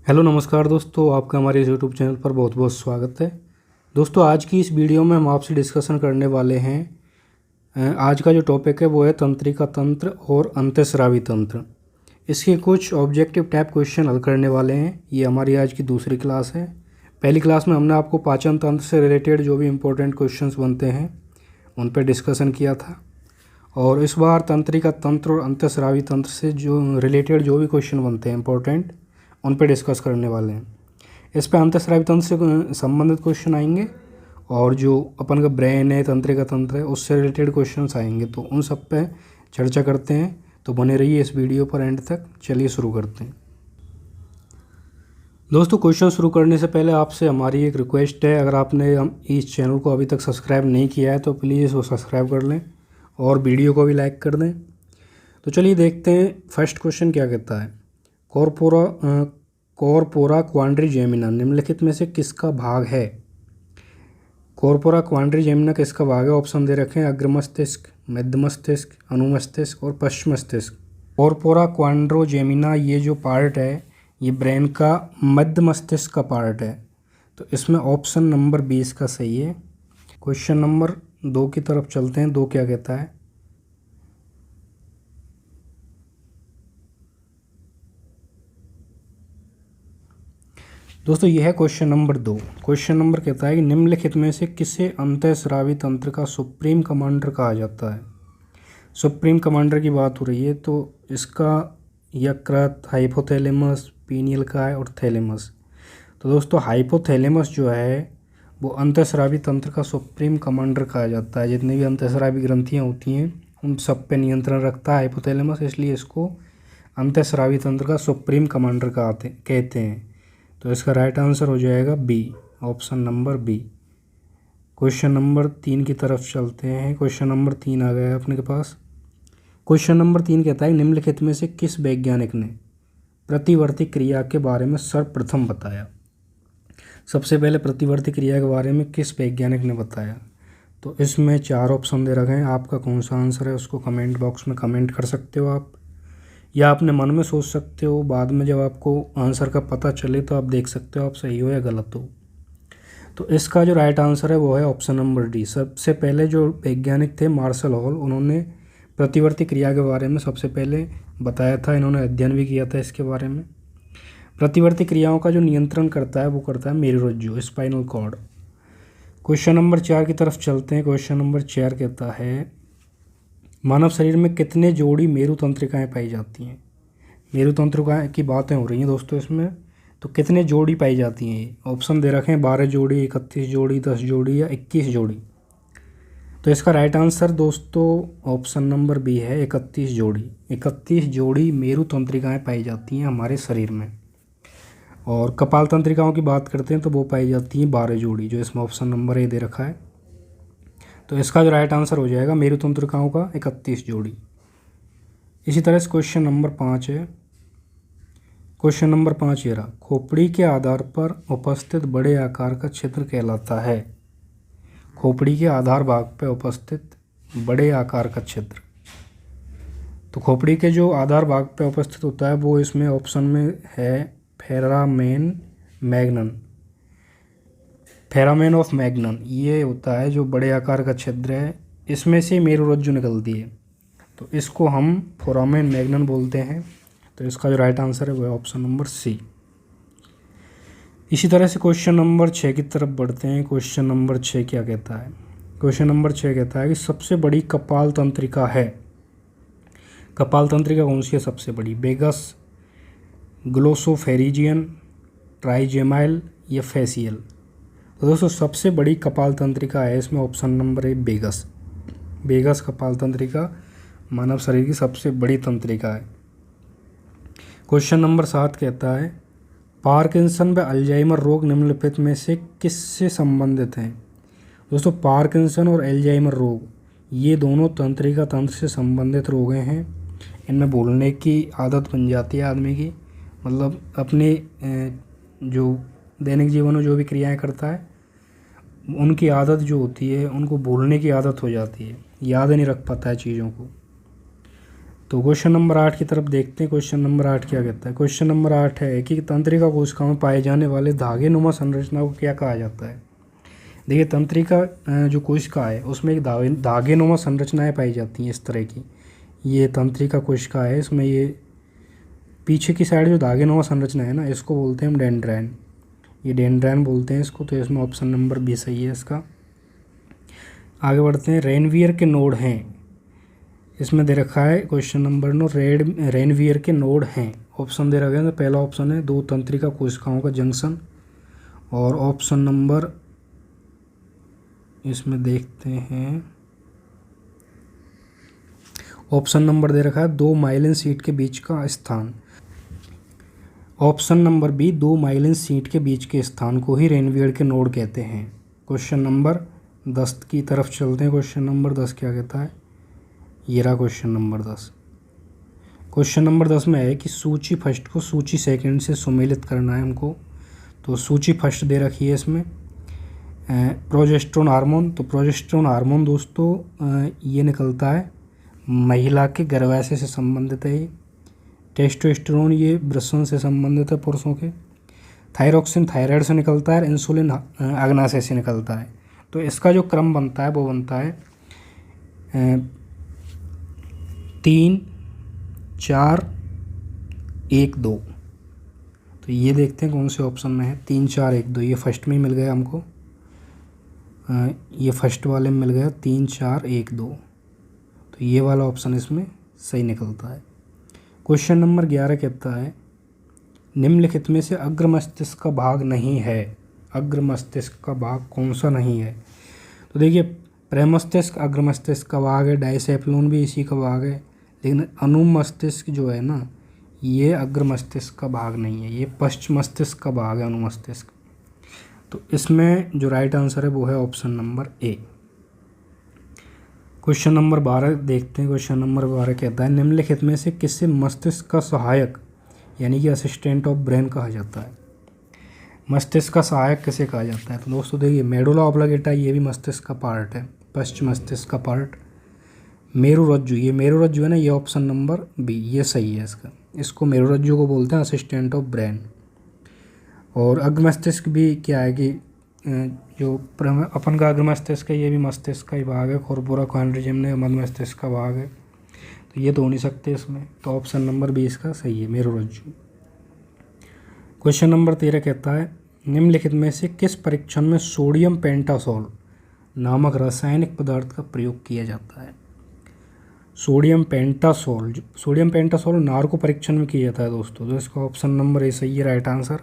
Hello नमस्कार दोस्तों, आपका हमारे इस यूट्यूब चैनल पर बहुत बहुत स्वागत है। दोस्तों, आज की इस वीडियो में हम आपसे डिस्कशन करने वाले हैं। आज का जो टॉपिक है वो है तंत्रिका तंत्र और अंतःस्रावी तंत्र। इसके कुछ ऑब्जेक्टिव टाइप क्वेश्चन हल करने वाले हैं। ये हमारी आज की दूसरी क्लास है। पहली क्लास में हमने आपको पाचन तंत्र से रिलेटेड जो भी इम्पोर्टेंट क्वेश्चंस बनते हैं उन पर डिस्कशन किया था, और इस बार तंत्रिका तंत्र और अंतःस्रावी तंत्र से जो रिलेटेड जो भी क्वेश्चन बनते हैं इम्पोर्टेंट, उन पर डिस्कस करने वाले हैं। इस पर अंतःस्रावी तंत्र से संबंधित क्वेश्चन आएंगे, और जो अपन का ब्रेन है, तंत्रिका तंत्र है, उससे रिलेटेड क्वेश्चंस आएंगे। तो उन सब पे चर्चा करते हैं। तो बने रहिए इस वीडियो पर एंड तक। चलिए शुरू करते हैं। दोस्तों, क्वेश्चन शुरू करने से पहले आपसे हमारी एक रिक्वेस्ट है। अगर आपने इस चैनल को अभी तक सब्सक्राइब नहीं किया है तो प्लीज़ वो सब्सक्राइब कर लें और वीडियो को भी लाइक कर दें। तो चलिए देखते हैं फर्स्ट क्वेश्चन क्या कहता है। कॉर्पोरा क्वाड्रिजेमिना निम्नलिखित में से किसका भाग है? कॉर्पोरा क्वाड्रिजेमिना किसका भाग है? ऑप्शन दे रखे हैं अग्र मस्तिष्क, मध्य मस्तिष्क, अनुमस्तिष्क और पश्चिम मस्तिष्क। कॉर्पोरा क्वाड्रिजेमिना ये जो पार्ट है ये ब्रेन का मध्य मस्तिष्क का पार्ट है। तो इसमें ऑप्शन नंबर 20 का सही है। क्वेश्चन नंबर 2 की तरफ चलते हैं। 2 क्या कहता है? दोस्तों, यह है क्वेश्चन नंबर 2। क्वेश्चन नंबर कहता है कि निम्नलिखित में से किसे अंतःस्रावी तंत्र का सुप्रीम कमांडर कहा जाता है? सुप्रीम कमांडर की बात हो रही है, तो इसका यकृत, हाइपोथैलेमस, पीनियल का है और थैलेमस। तो दोस्तों, हाइपोथैलेमस जो है वो अंतःस्रावी तंत्र का सुप्रीम कमांडर कहा जाता है। जितनी भी अंतःस्रावी ग्रंथियाँ होती हैं उन सब पे नियंत्रण रखता है हाइपोथैलेमस, इसलिए इसको अंतःस्रावी तंत्र का सुप्रीम कमांडर कहते हैं। तो इसका राइट आंसर हो जाएगा B, option number B. Question number 3 की तरफ चलते हैं। क्वेश्चन नंबर 3 आ गया है अपने के पास। क्वेश्चन नंबर 3 कहता है निम्नलिखित में से किस वैज्ञानिक ने प्रतिवर्ती क्रिया के बारे में सर्वप्रथम बताया? सबसे पहले प्रतिवर्ती क्रिया के बारे में किस वैज्ञानिक ने बताया? तो इसमें 4 ऑप्शन दे रखे हैं। आपका कौन सा आंसर है उसको कमेंट बॉक्स में कमेंट कर सकते हो आप, या अपने मन में सोच सकते हो। बाद में जब आपको आंसर का पता चले तो आप देख सकते हो आप सही हो या गलत हो। तो इसका जो राइट आंसर है वो है ऑप्शन नंबर डी। सबसे पहले जो वैज्ञानिक थे मार्शल हॉल, उन्होंने प्रतिवर्ती क्रिया के बारे में सबसे पहले बताया था। इन्होंने अध्ययन भी किया था इसके बारे में। प्रतिवर्ती क्रियाओं का जो नियंत्रण करता है वो करता है मेरुरज्जु, स्पाइनल कॉर्ड। क्वेश्चन नंबर 4 की तरफ चलते हैं। क्वेश्चन नंबर 4 कहता है मानव शरीर में कितने जोड़ी मेरु तंत्रिकाएँ पाई जाती हैं? मेरु तंत्रिकाएँ की बातें हो रही हैं दोस्तों इसमें। तो कितने जोड़ी पाई जाती हैं? ऑप्शन दे रखे हैं 12 जोड़ी, 31 जोड़ी, 10 जोड़ी या 21 जोड़ी। तो इसका राइट आंसर दोस्तों ऑप्शन नंबर बी है 31 जोड़ी। 31 जोड़ी मेरु तंत्रिकाएँ पाई जाती हैं हमारे शरीर में। और कपाल तंत्रिकाओं की बात करते हैं तो वो पाई जाती हैं 12 जोड़ी, जो इसमें ऑप्शन नंबर ए दे रखा है। तो इसका जो राइट आंसर हो जाएगा मेरु तंत्रिकाओं का 31 जोड़ी। इसी तरह से क्वेश्चन नंबर 5 है। क्वेश्चन नंबर 5 ये रहा। खोपड़ी के आधार पर उपस्थित बड़े आकार का क्षेत्र कहलाता है? खोपड़ी के आधार भाग पर उपस्थित बड़े आकार का क्षेत्र। तो खोपड़ी के जो आधार भाग पर उपस्थित होता है वो इसमें ऑप्शन में है foramen Magnon. Foramen of Magnon ये होता है जो बड़े आकार का छिद्र है, इसमें से मेरुरज्जु निकलती है। तो इसको हम फोरामेन मैग्नन बोलते हैं। तो इसका जो राइट आंसर है वो है ऑप्शन नंबर सी। इसी तरह से क्वेश्चन नंबर 6 की तरफ बढ़ते हैं। क्वेश्चन नंबर 6 क्या कहता है? क्वेश्चन नंबर 6 कहता है कि सबसे बड़ी कपाल तंत्रिका है। कपाल तंत्रिका कौन सी है सबसे बड़ी? वेगस, ग्लोसोफेरिजियन, ट्राइजेमाइल या फेसियल? तो दोस्तों, सबसे बड़ी कपाल तंत्रिका है इसमें ऑप्शन नंबर है वेगस। वेगस कपाल तंत्रिका मानव शरीर की सबसे बड़ी तंत्रिका है। क्वेश्चन नंबर 7 कहता है पार्किंसन व अल्जाइमर रोग निम्नलिखित में से किससे संबंधित हैं? दोस्तों, पार्किंसन और अल्जाइमर रोग ये दोनों तंत्रिका तंत्र से संबंधित रोग हैं। इनमें भूलने की आदत बन जाती है आदमी की, मतलब अपने जो दैनिक जीवन में जो भी क्रियाएं करता है उनकी आदत जो होती है, उनको भूलने की आदत हो जाती है, याद नहीं रख पाता है चीज़ों को। तो क्वेश्चन नंबर 8 की तरफ देखते हैं। क्वेश्चन नंबर 8 क्या कहता है। क्वेश्चन नंबर 8 है कि तंत्रिका कोशिका में पाए जाने वाले धागे नुमा संरचना को क्या कहा जाता है। देखिए तंत्रिका जो कोशिका है उसमें एक धागे नुमा संरचनाएं पाई जाती हैं इस तरह की। ये तंत्रिका कोशिका है, इसमें ये पीछे की साइड जो धागे नुमा संरचना है ना, इसको बोलते हैं हम डेंड्राइन। ये डेंड्राइन बोलते हैं इसको। तो इसमें ऑप्शन नंबर बी सही है इसका। आगे बढ़ते हैं। रेनवियर के नोड हैं, इसमें दे रखा है क्वेश्चन नंबर 9 रेनवियर के नोड हैं। ऑप्शन दे रखा है, तो पहला ऑप्शन है दो तंत्रिका कोशिकाओं का जंक्शन, और ऑप्शन नंबर इसमें देखते हैं, ऑप्शन नंबर दे रखा है दो माइलिन शीट के बीच का स्थान। ऑप्शन नंबर बी, दो माइलिन शीट के बीच के स्थान को ही रेनवियर के नोड कहते हैं। क्वेश्चन नंबर 10 की तरफ चलते हैं। क्वेश्चन नंबर 10 क्या कहता है, ये रहा क्वेश्चन नंबर 10। क्वेश्चन नंबर 10 में है कि सूची फर्स्ट को सूची सेकंड से सुमेलित करना है हमको। तो सूची फर्स्ट दे रखी है इसमें प्रोजेस्टेरोन हार्मोन। तो प्रोजेस्टेरोन हार्मोन दोस्तों ये निकलता है महिला के गर्भाशय से संबंधित है। ये टेस्टोस्टेरोन ये वृषण से संबंधित है पुरुषों के। थायरॉक्सिन थायराइड से निकलता है, इंसुलिन अग्नाशय से निकलता है। तो इसका जो क्रम बनता है वो बनता है 3, 4, 1, 2। तो ये देखते हैं कौन से ऑप्शन में है 3, 4, 1, 2। ये फर्स्ट में ही मिल गया हमको, ये फर्स्ट वाले में मिल गया 3, 4, 1, 2। तो ये वाला ऑप्शन इसमें सही निकलता है। क्वेश्चन नंबर 11 कहता है निम्नलिखित में से अग्र मस्तिष्क का भाग नहीं है। अग्र मस्तिष्क का भाग कौन सा नहीं है। तो देखिए प्रमस्तिष्क अग्र मस्तिष्क का भाग है, डाइसेफ्लोन भी इसी का भाग है, लेकिन अनुमस्तिष्क जो है ना ये अग्र मस्तिष्क का भाग नहीं है, ये पश्च मस्तिष्क का भाग है अनुमस्तिष्क। तो इसमें जो राइट आंसर है वो है option number A. Question number 12 देखते हैं। क्वेश्चन नंबर 12 कहता है निम्नलिखित में से किसे मस्तिष्क का सहायक यानी कि असिस्टेंट ऑफ ब्रेन कहा जाता है। मस्तिष्क का सहायक किसे कहा जाता है। तो दोस्तों देखिए मेडुला ऑब्लिंगेटा ये भी मस्तिष्क का पार्ट है, पश्च मस्तिष्क का पार्ट। मेरुरज्जु, ये मेरुरज्जु है ना, ये ऑप्शन नंबर बी ये सही है इसका। इसको मेरुरज्जु को बोलते हैं असिस्टेंट ऑफ ब्रेन। और अग्र मस्तिष्क भी क्या है कि जो अपन का अग्र मस्तिष्क है ये भी मस्तिष्क का ही भाग है, कॉर्पोरा क्वाड्रिजेम ने मध्य मस्तिष्क का भाग है। तो ये तो हो नहीं सकते इसमें, तो ऑप्शन नंबर बी इसका सही है मेरुरज्जु। क्वेश्चन नंबर 13 कहता है निम्नलिखित में से किस परीक्षण में सोडियम पेंटासोल नामक रासायनिक पदार्थ का प्रयोग किया जाता है। सोडियम पेंटासोल नार्को परीक्षण में किया जाता है दोस्तों। तो इसका ऑप्शन नंबर ए सही है राइट आंसर।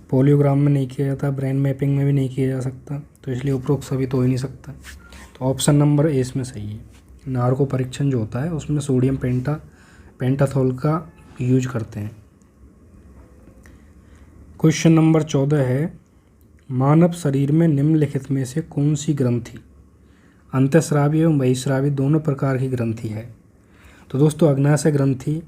पोलियोग्राम में नहीं किया जाता, ब्रेन मैपिंग में भी नहीं किया जा सकता, तो इसलिए उपरोक्त सभी तो हो ही नहीं सकता। तो ऑप्शन नंबर ए इसमें सही है। नार्को परीक्षण जो होता है उसमें सोडियम पेंटाथोल का यूज करते हैं। क्वेश्चन नंबर 14 है मानव शरीर में निम्नलिखित में से कौन सी ग्रंथि अंतःस्रावी एवं बहिःस्रावी दोनों प्रकार की ग्रंथि है। तो दोस्तों अग्नाशय ग्रंथि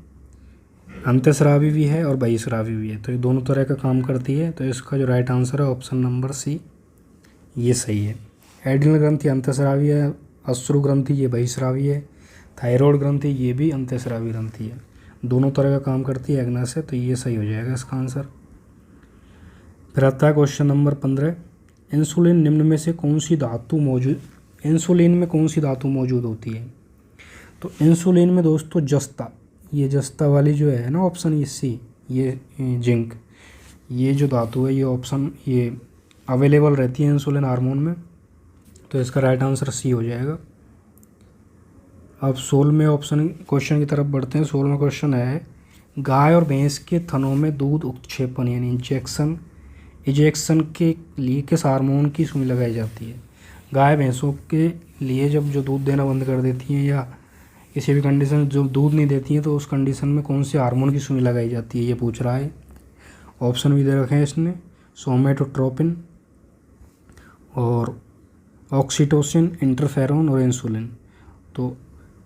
अंतःस्रावी भी है और बहिःस्रावी भी है, तो ये दोनों तरह का काम करती है। तो इसका जो राइट आंसर है ऑप्शन नंबर सी ये सही है। एड्रिनल ग्रंथि अंतःस्रावी है, अश्रु ग्रंथि ये बहिःस्रावी है, थायराइड ग्रंथि ये भी अंतःस्रावी ग्रंथि है, दोनों तरह का काम करती है अग्नाशय। तो ये सही हो जाएगा इसका आंसर। फिर आता है क्वेश्चन नंबर 15 इंसुलिन निम्न में से कौन सी धातु मौजूद होती है। तो इंसुलिन में दोस्तों जस्ता, ये जस्ता वाली जो है ना ऑप्शन ये सी, ये जिंक, ये जो धातु है ये ऑप्शन ये अवेलेबल रहती है इंसुलिन हार्मोन में। तो इसका राइट आंसर सी हो जाएगा। अब 16वें ऑप्शन क्वेश्चन की तरफ बढ़ते हैं। 16वां क्वेश्चन है गाय और भैंस के थनों में दूध उत्क्षेपण यानी इजेक्शन के लिए किस हार्मोन की सुई लगाई जाती है। गाय भैंसों के लिए जब जो दूध देना बंद कर देती हैं या किसी भी कंडीशन जो दूध नहीं देती हैं तो उस कंडीशन में कौन से हार्मोन की सुई लगाई जाती है ये पूछ रहा है। ऑप्शन भी दे रखे हैं इसने सोमेटोट्रोपिन और ऑक्सीटोसिन, इंटरफेरोन और इंसुलिन। तो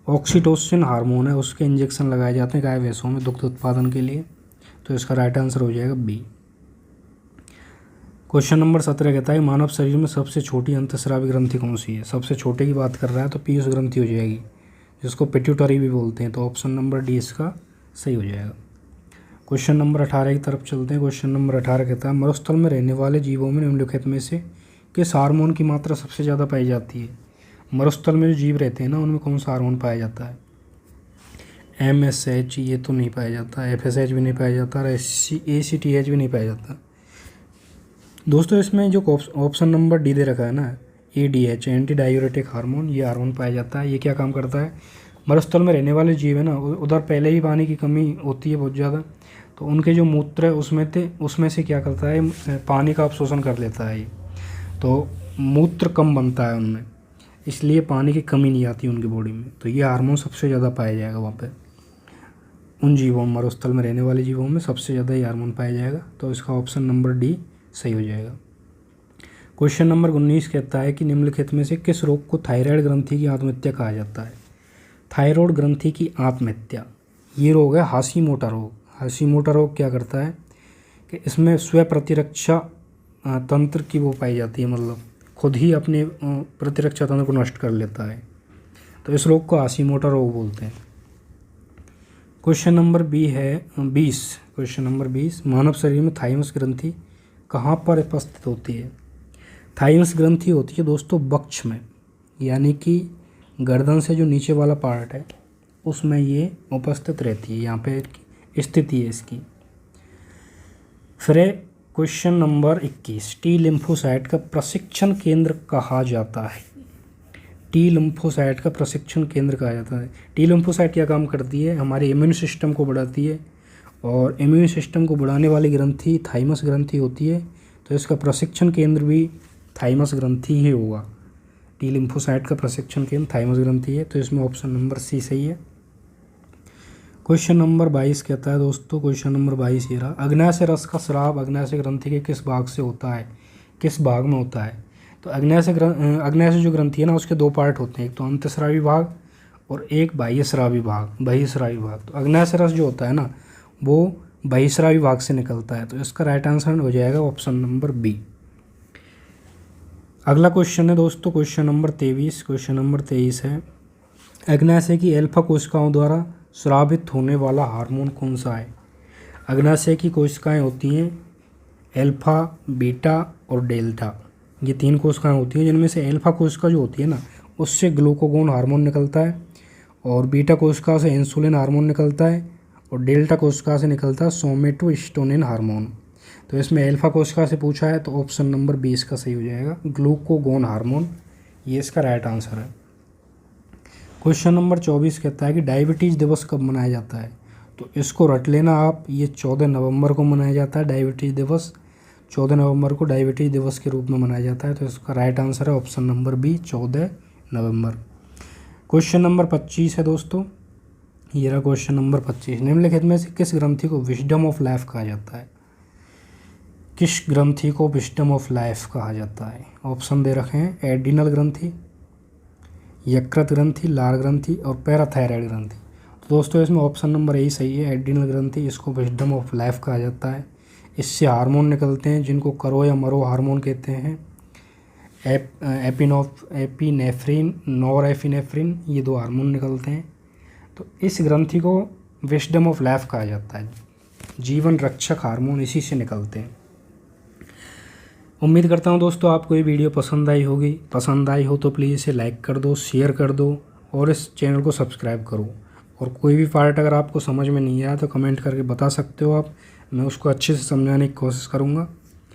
ऑक्सीटोसिन हार्मोन है उसके इंजेक्शन लगाए जाते हैं गाय भैंसों में दुग्ध उत्पादन के लिए। तो इसका राइट आंसर हो जाएगा बी। क्वेश्चन नंबर 17 कहता है मानव शरीर में सबसे छोटी अंतःस्रावी ग्रंथि कौन सी है। सबसे छोटे की बात कर रहा है तो पीयूष ग्रंथि हो जाएगी। जिसको पिट्यूटरी भी बोलते हैं। तो ऑप्शन नंबर डी इसका सही हो जाएगा। क्वेश्चन नंबर 18 की तरफ चलते हैं। क्वेश्चन नंबर 18 कहता है मरुस्थल में रहने वाले जीवों में निम्नलिखित में से किस हार्मोन की मात्रा सबसे ज़्यादा पाई जाती है। मरुस्थल में जो जीव रहते हैं ना, उनमें कौन सा हार्मोन पाया जाता है। MSH ये तो नहीं पाया जाता, FSH भी नहीं पाया जाता, और ACTH भी नहीं पाया जाता। दोस्तों इसमें जो ऑप्शन नंबर डी दे रखा है ना, ADH एंटी डायूरेटिक हार्मोन, ये हार्मोन पाया जाता है। ये क्या काम करता है, मरुस्थल में रहने वाले जीव है ना, उधर पहले ही पानी की कमी होती है बहुत ज़्यादा, तो उनके जो मूत्र है उसमें से क्या करता है, पानी का अवशोषण कर लेता है ये, तो मूत्र कम बनता है उनमें, इसलिए पानी की कमी नहीं आती उनकी बॉडी में। तो ये हार्मोन सबसे ज़्यादा पाया जाएगा वहाँ पे, उन जीवों में, मरुस्थल में रहने वाले जीवों में सबसे ज़्यादा ये हार्मोन पाया जाएगा। तो इसका ऑप्शन नंबर डी सही हो जाएगा। क्वेश्चन नंबर 19 कहता है कि निम्नलिखित में से किस रोग को थायराइड ग्रंथि की आत्महत्या कहा जाता है। थायराइड ग्रंथि की आत्महत्या, ये रोग है हाशीमोटो रोग। हाशीमोटो रोग क्या करता है कि इसमें स्व प्रतिरक्षा तंत्र की वो पाई जाती है, मतलब खुद ही अपने प्रतिरक्षा तंत्र को नष्ट कर लेता है, तो इस रोग को हाशीमोटो रोग बोलते हैं। Question number 20। क्वेश्चन नंबर 20, मानव शरीर में थाइमस ग्रंथि कहाँ पर उपस्थित होती है। थाइमस ग्रंथि होती है दोस्तों वक्ष में, यानी कि गर्दन से जो नीचे वाला पार्ट है उसमें ये उपस्थित रहती है, यहाँ पे स्थिति है इसकी। फिर क्वेश्चन नंबर 21, टी लिम्फोसाइट का प्रशिक्षण केंद्र कहा जाता है। टी लिम्फोसाइट का प्रशिक्षण केंद्र कहा जाता है। टी लिम्फोसाइट क्या काम करती है, हमारे इम्यून सिस्टम को बढ़ाती है, और इम्यून सिस्टम को बढ़ाने वाली ग्रंथि थाइमस ग्रंथि होती है, तो इसका प्रशिक्षण केंद्र भी थाइमस ग्रंथि ही होगा। टी लिम्फोसाइट का प्रशिक्षण केंद्र थाइमस ग्रंथि है, तो इसमें ऑप्शन नंबर सी सही है। क्वेश्चन नंबर 22 कहता है दोस्तों, क्वेश्चन नंबर 22 ये रहा, अग्न्याशय रस का स्राव अग्न्याशय ग्रंथि के किस भाग से होता है, किस भाग में होता है। तो अग्न्याशय जो ग्रंथि है ना, उसके दो पार्ट होते हैं, एक तो अंतःस्रावी भाग और एक बाह्यस्रावी भाग, बहिःस्रावी भाग। तो अग्न्याशय रस जो होता है ना, वो बहिःस्रावी भाग से निकलता है, तो इसका राइट आंसर हो जाएगा ऑप्शन नंबर बी। अगला क्वेश्चन है दोस्तों क्वेश्चन नंबर 23। क्वेश्चन नंबर 23 है, अग्न्याशय की एल्फा कोशिकाओं द्वारा स्रावित होने वाला हार्मोन कौन सा है। अग्न्याशय की कोशिकाएं होती हैं एल्फा, बीटा और डेल्टा, ये तीन कोशिकाएं होती हैं, जिनमें से एल्फा कोशिका जो होती है ना, उससे ग्लूकागोन हार्मोन निकलता है, और बीटा कोशिका से इंसुलिन हार्मोन निकलता है, और डेल्टा कोशिका से निकलता है सोमेटोस्टेरोन हार्मोन। तो इसमें एल्फा कोशिका से पूछा है, तो ऑप्शन नंबर 20 का सही हो जाएगा, ग्लूकागोन हार्मोन, ये इसका राइट आंसर है। क्वेश्चन नंबर 24 कहता है कि डायबिटीज़ दिवस कब मनाया जाता है। तो इसको रट लेना आप, ये 14 नवंबर को मनाया जाता है डायबिटीज़ दिवस। 14 नवंबर को डायबिटीज़ दिवस के रूप में मनाया जाता है, तो इसका राइट आंसर है ऑप्शन नंबर बी, 14 नवंबर। क्वेश्चन नंबर 25 है दोस्तों, ये रहा क्वेश्चन नंबर 25, निम्नलिखित में से किस ग्रंथि को विजडम ऑफ लाइफ कहा जाता है। किस ग्रंथि को विजडम ऑफ लाइफ कहा जाता है। ऑप्शन दे रखे हैं, एड्रिनल ग्रंथि, यकृत ग्रंथि, लार ग्रंथि और पैराथायराइड ग्रंथि। तो दोस्तों इसमें ऑप्शन नंबर ए सही है, एड्रिनल ग्रंथि, इसको विजडम ऑफ लाइफ कहा जाता है। इससे हार्मोन निकलते हैं जिनको करो या मरो हार्मोन कहते हैं, एपिनेफ्रिन, नॉरएपिनेफ्रिन, ये दो हार्मोन निकलते हैं। तो इस ग्रंथि को विजडम ऑफ लाइफ कहा जाता है, जीवन रक्षक हार्मोन इसी से निकलते हैं। उम्मीद करता हूँ दोस्तों आपको ये वीडियो पसंद आई होगी। पसंद आई हो तो प्लीज़ इसे लाइक कर दो, शेयर कर दो और इस चैनल को सब्सक्राइब करो। और कोई भी पार्ट अगर आपको समझ में नहीं आया तो कमेंट करके बता सकते हो आप, मैं उसको अच्छे से समझाने की कोशिश करूँगा।